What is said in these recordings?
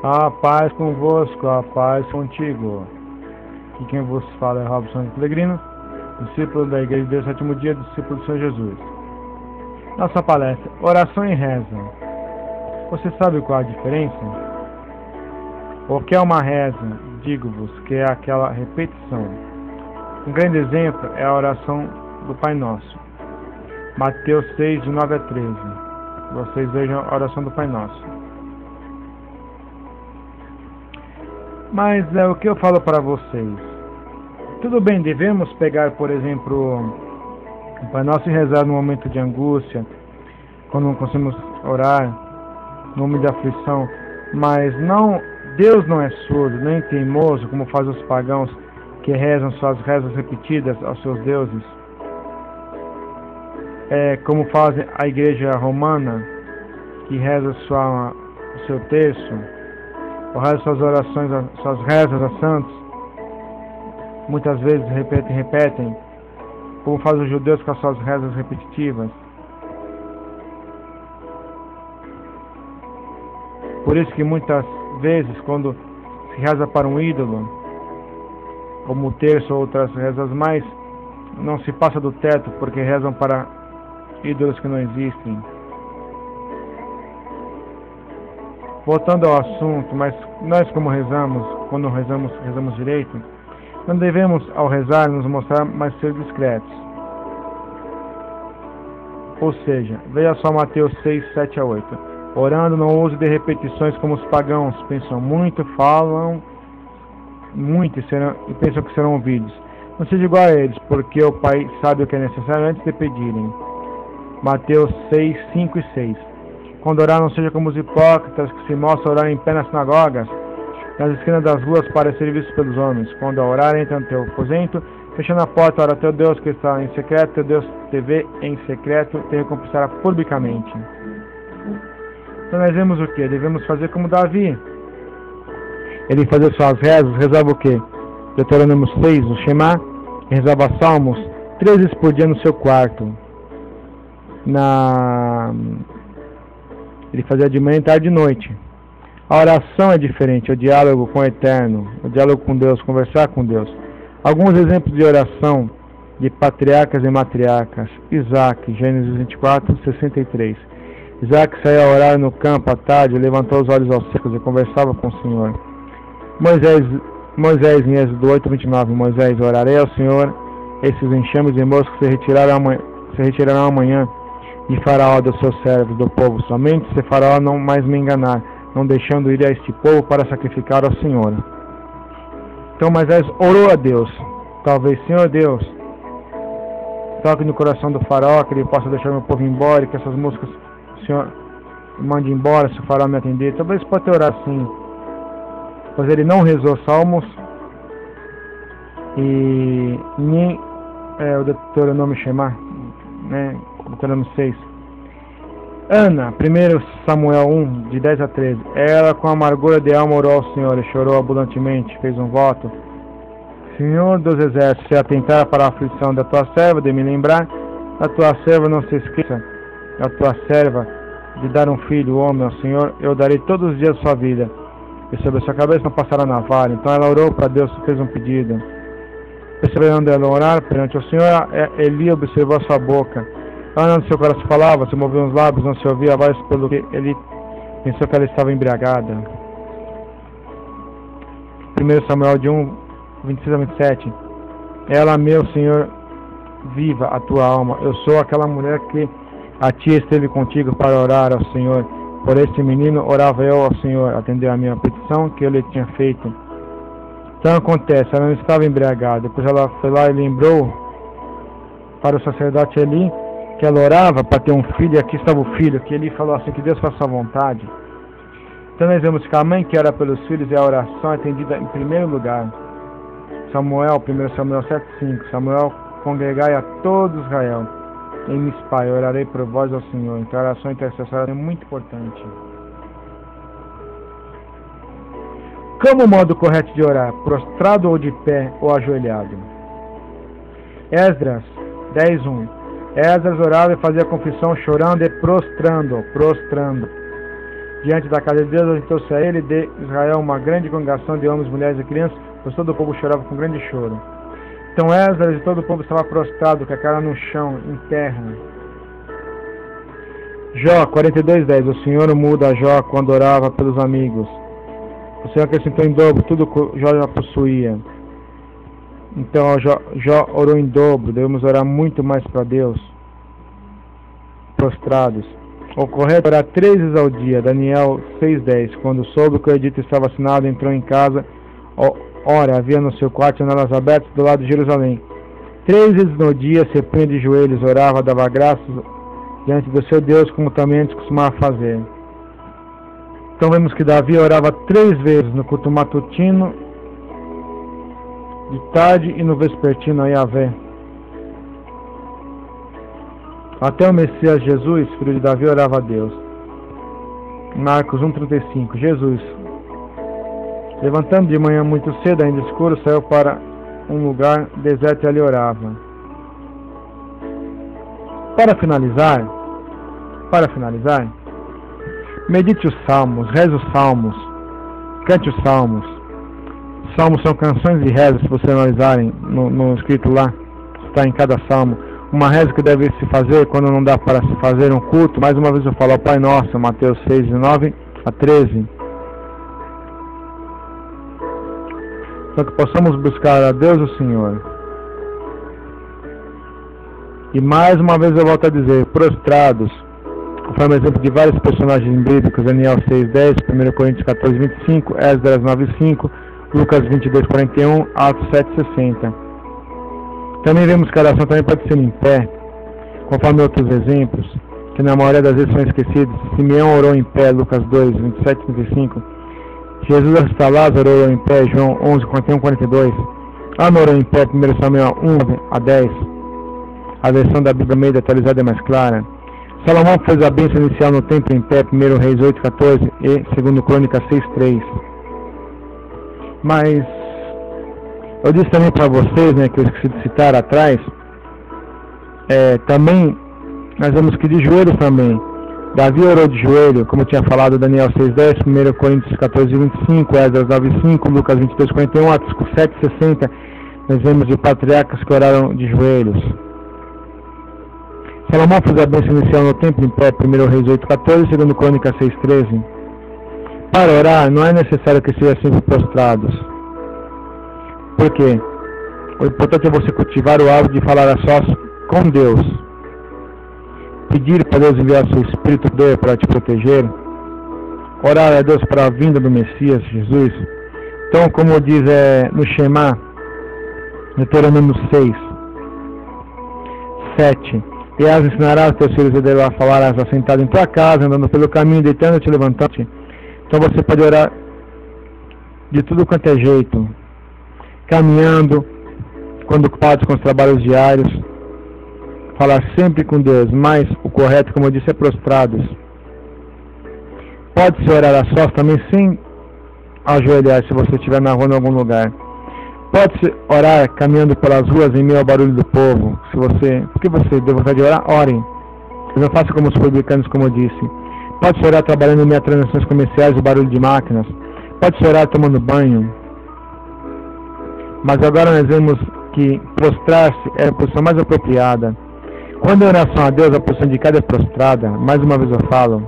A paz convosco, a paz contigo. Aqui quem vos fala é Robson Pellegrino, discípulo da Igreja de Deus, sétimo dia, discípulo de São Jesus. Nossa palestra, oração e reza. Você sabe qual a diferença? O que é uma reza? Digo-vos que é aquela repetição. Um grande exemplo é a oração do Pai Nosso. Mateus 6, de 9 a 13. Vocês vejam a oração do Pai Nosso. Mas o que eu falo para vocês? Tudo bem, devemos pegar, por exemplo, o Pai Nosso e rezar no momento de angústia, quando não conseguimos orar, no momento de aflição, mas não, Deus não é surdo, nem teimoso, como fazem os pagãos que rezam suas rezas repetidas aos seus deuses, como fazem a Igreja Romana, que reza o seu terço, ou reza suas orações, suas rezas a santos, muitas vezes repetem, como fazem os judeus com as suas rezas repetitivas. Por isso que muitas vezes, quando se reza para um ídolo, como o terço ou outras rezas mais, não se passa do teto, porque rezam para ídolos que não existem. Voltando ao assunto, mas nós como rezamos, quando rezamos direito, não devemos ao rezar nos mostrar, mas ser discretos. Ou seja, veja só Mateus 6, 7 a 8. Orando não use de repetições como os pagãos, pensam muito, falam muito e pensam que serão ouvidos. Não seja igual a eles, porque o Pai sabe o que é necessário antes de pedirem. Mateus 6, 5 e 6. Quando orar, não seja como os hipócritas que se mostram orar em pé nas sinagogas, nas esquinas das ruas para ser vistos pelos homens. Quando orar, entra no teu aposento, fechando a porta, ora teu Deus que está em secreto, teu Deus te vê em secreto, te recompensará publicamente. Então nós vemos o que? Devemos fazer como Davi. Ele fazia suas rezas, rezava o que? Deuteronômio 6, o Shema, rezava salmos 3 vezes por dia no seu quarto. Ele fazia de manhã, tarde e noite. A oração é diferente, o diálogo com o Eterno, o diálogo com Deus, conversar com Deus. Alguns exemplos de oração de patriarcas e matriarcas. Isaac, Gênesis 24, 63. Isaac saía a orar no campo à tarde, levantou os olhos aos céus e conversava com o Senhor. Moisés em Êxodo 8, 29. Moisés, orarei ao Senhor esses enxames de moscas se retirarão amanhã de Faraó dos seus servos, do povo, somente se Faraó não mais me enganar, não deixando ir a este povo para sacrificar ao Senhor. Então Moisés orou a Deus, talvez, Senhor Deus, toque no coração do Faraó, que ele possa deixar meu povo embora, e que essas moscas o Senhor mande embora, se o Faraó me atender. Talvez pode ter orado assim, pois ele não rezou salmos, e nem o Deuteronômio Shema, né? Deuteronômio 6. Ana, 1 Samuel 1, de 10 a 13. Ela com amargura de alma orou ao Senhor e chorou abundantemente, fez um voto. Senhor dos exércitos, se atentar para a aflição da tua serva, de me lembrar, a tua serva não se esqueça, a tua serva, de dar um filho, homem ao Senhor, eu darei todos os dias da sua vida, e sobre a sua cabeça não passará navalha. Então ela orou para Deus, fez um pedido. Perseverando ela orar perante o Senhor, Eli observou a sua boca. Ana no seu coração falava, se movia os lábios, não se ouvia a voz, pelo que ele pensou que ela estava embriagada. 1 Samuel de 1, 26 a 27. Ela, meu Senhor, viva a tua alma. Eu sou aquela mulher que a ti esteve contigo para orar ao Senhor. Por este menino orava eu ao Senhor, atendeu a minha petição que eu lhe tinha feito. Então acontece, ela não estava embriagada. Depois ela foi lá e lembrou para o sacerdote Eli que ela orava para ter um filho, e aqui estava o filho, que ele falou assim, que Deus faça a vontade. Então nós vemos que a mãe que ora pelos filhos, é a oração atendida em primeiro lugar. 1 Samuel 7,5. Samuel, congregai a todo Israel em Mispa, eu orarei por vós ao Senhor. Então a oração intercessória é muito importante. Como o modo correto de orar? Prostrado ou de pé ou ajoelhado? Esdras 10:1. Esdras orava e fazia confissão chorando e prostrando. diante da casa de Deus, ajuntou-se a ele de Israel uma grande congregação de homens, mulheres e crianças, pois todo o povo chorava com grande choro. Então Esdras e todo o povo estava prostrado, com a cara no chão, em terra. Jó 42:10. O Senhor muda a Jó quando orava pelos amigos. O Senhor acrescentou em dobro tudo que Jó já possuía. Então Jó orou em dobro. Devemos orar muito mais para Deus, prostrados. O correto era 3 vezes ao dia. Daniel 6:10. Quando soube que o edito estava assinado, entrou em casa. Ora, havia no seu quarto janelas abertas do lado de Jerusalém. 3 vezes no dia se punha de joelhos, orava, dava graças diante do seu Deus, como também antes costumava fazer. Então vemos que Davi orava 3 vezes no culto matutino, de tarde e no vespertino a Yahvé. Até o Messias Jesus, filho de Davi, orava a Deus. Marcos 1:35. Jesus, levantando de manhã muito cedo, ainda escuro, saiu para um lugar deserto e ali orava. Para finalizar, medite os salmos, reze os salmos, cante os salmos. Salmos são canções de reza, se vocês analisarem no escrito lá, está em cada salmo. Uma reza que deve se fazer quando não dá para se fazer um culto. Mais uma vez eu falo ao Pai Nosso, Mateus 6:9-13. Então que possamos buscar a Deus o Senhor. E mais uma vez eu volto a dizer, prostrados, conforme o exemplo de vários personagens bíblicos, Daniel 6:10, 1 Coríntios 14:25, Esdras 9:5, Lucas 22:41, Atos 7:60. Também vemos que a oração também pode ser em pé, conforme outros exemplos, que na maioria das vezes são esquecidos. Simeão orou em pé, Lucas 2:27-35. Jesus está Lázaro orou em pé, João 11:41-42. Ana orou em pé, 1 Samuel 1:10. A versão da Bíblia Meia atualizada é mais clara. Salomão fez a bênção inicial no templo em pé, 1 Reis 8:14 e 2 Crônicas 6:3. Mas eu disse também para vocês, que eu esqueci de citar atrás, também nós vemos que de joelhos também. Davi orou de joelho, como eu tinha falado, Daniel 6:10, 1 Coríntios 14:25, Esdras 9:5, Lucas 22:41, Atos 7:60. Nós vemos de patriarcas que oraram de joelhos. Salomão fez a bênção inicial no templo em pé, 1 Reis 8:14, 2 Crônicas 6:13. Para orar, não é necessário que sejam sempre prostrados. Por quê? O importante é você cultivar o hábito de falar a sós com Deus. Pedir para Deus enviar seu Espírito poder para te proteger. Orar a Deus para a vinda do Messias, Jesus. Então, como diz no Shema, Deuteronômio 6:7. E as ensinarás teus filhos e delas falarás assentado em tua casa, andando pelo caminho, deitando-te e levantando-te. Então você pode orar de tudo quanto é jeito. Caminhando, quando ocupado com os trabalhos diários. Falar sempre com Deus, mas o correto, como eu disse, é prostrados. Pode-se orar a sós também sem ajoelhar, se você estiver na rua em algum lugar. Pode-se orar caminhando pelas ruas em meio ao barulho do povo. Porque você tem vontade de orar, orem. Não faça como os publicanos, como eu disse. Pode-se orar trabalhando em meio a transações comerciais, o barulho de máquinas. Pode-se orar tomando banho. Mas agora nós vemos que prostrar-se é a posição mais apropriada. Quando em oração a Deus, a posição indicada é prostrada. Mais uma vez eu falo.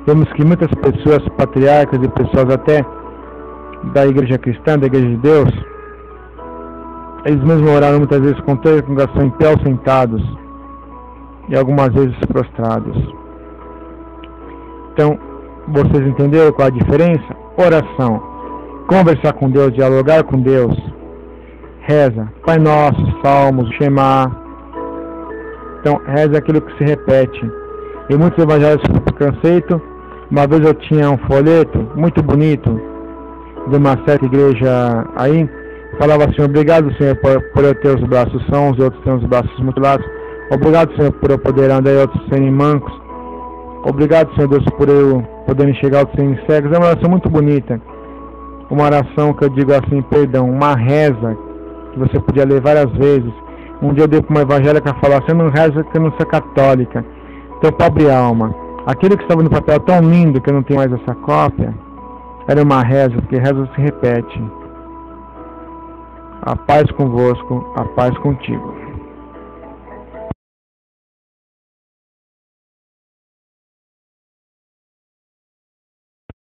Vemos que muitas pessoas, patriarcas e pessoas até da igreja cristã, da igreja de Deus, eles mesmos oraram muitas vezes com toda a congregação em pé ou sentados, e algumas vezes prostrados. Então, vocês entenderam qual a diferença? Oração, conversar com Deus, dialogar com Deus, reza, Pai Nosso, Salmos, Shema. Então, reza é aquilo que se repete. Em muitos evangelhos por conceito, uma vez eu tinha um folheto muito bonito de uma certa igreja aí, falava assim: obrigado, Senhor, por eu ter os braços sãos e outros terem os braços mutilados. Obrigado, Senhor, por eu poder andar e outros serem mancos. Obrigado, Senhor Deus, por eu poder enxergar outros serem cegos. É uma oração muito bonita. Uma oração que eu digo assim, perdão, uma reza que você podia ler várias vezes. Um dia eu dei para uma evangélica falar assim: eu não rezo porque eu não sou católica. Teu pobre alma, aquilo que estava no papel tão lindo que eu não tenho mais essa cópia, era uma reza, porque reza se repete. A paz convosco, a paz contigo.